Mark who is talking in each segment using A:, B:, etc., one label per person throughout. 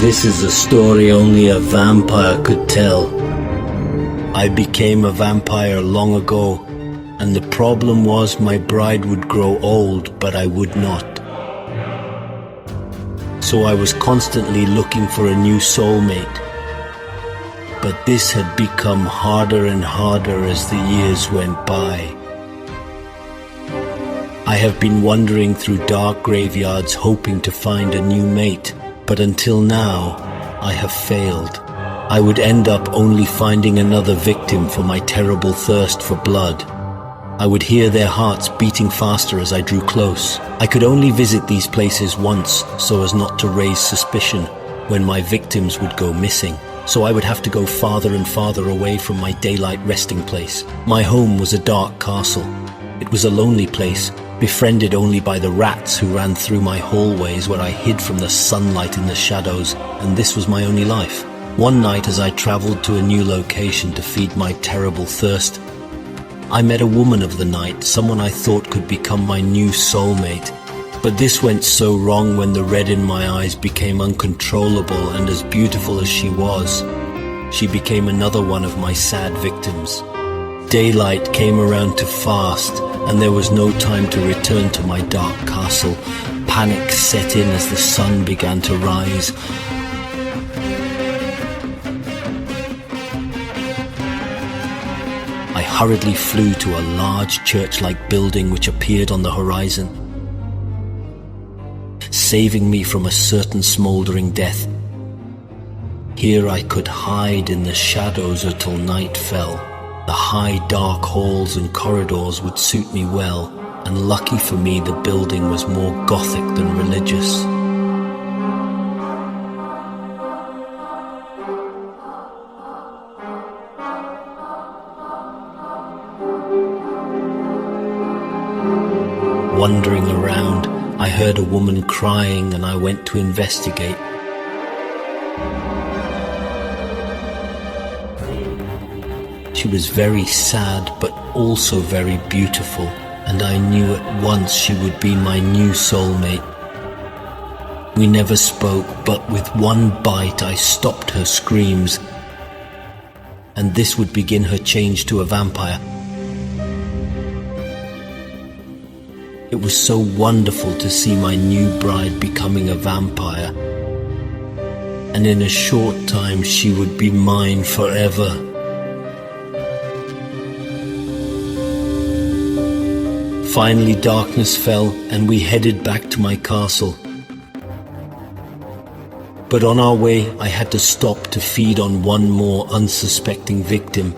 A: This is a story only a vampire could tell. I became a vampire long ago, and the problem was my bride would grow old, but I would not. So I was constantly looking for a new soulmate. But this had become harder and harder as the years went by. I have been wandering through dark graveyards hoping to find a new mate, but until now, I have failed. I would end up only finding another victim for my terrible thirst for blood. I would hear their hearts beating faster as I drew close. I could only visit these places once so as not to raise suspicion when my victims would go missing. So I would have to go farther and farther away from my daylight resting place. My home was a dark castle. It was a lonely place, befriended only by the rats who ran through my hallways where I hid from the sunlight in the shadows, and this was my only life. One night as I traveled to a new location to feed my terrible thirst, I met a woman of the night, someone I thought could become my new soulmate. But this went so wrong when the red in my eyes became uncontrollable, and as beautiful as she was, she became another one of my sad victims. Daylight came around too fast, and there was no time to return to my dark castle. Panic set in as the sun began to rise. I hurriedly flew to a large church-like building which appeared on the horizon, saving me from a certain smoldering death. Here I could hide in the shadows until night fell. The high, dark halls and corridors would suit me well, and lucky for me, the building was more gothic than religious. Wandering around, I heard a woman crying, and I went to investigate. She was very sad, but also very beautiful, and I knew at once she would be my new soulmate. We never spoke, but with one bite I stopped her screams, and this would begin her change to a vampire. It was so wonderful to see my new bride becoming a vampire, and in a short time she would be mine forever. Finally, darkness fell, and we headed back to my castle. But on our way, I had to stop to feed on one more unsuspecting victim.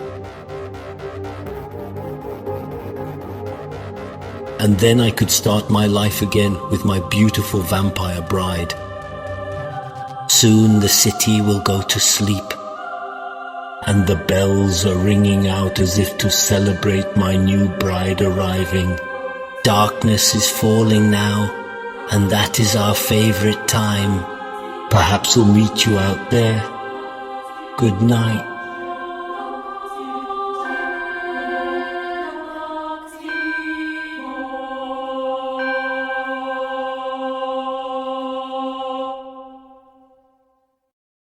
A: And then I could start my life again with my beautiful vampire bride. Soon the city will go to sleep, and the bells are ringing out as if to celebrate my new bride arriving. Darkness is falling now, and that is our favorite time. Perhaps we'll meet you out there. Good night.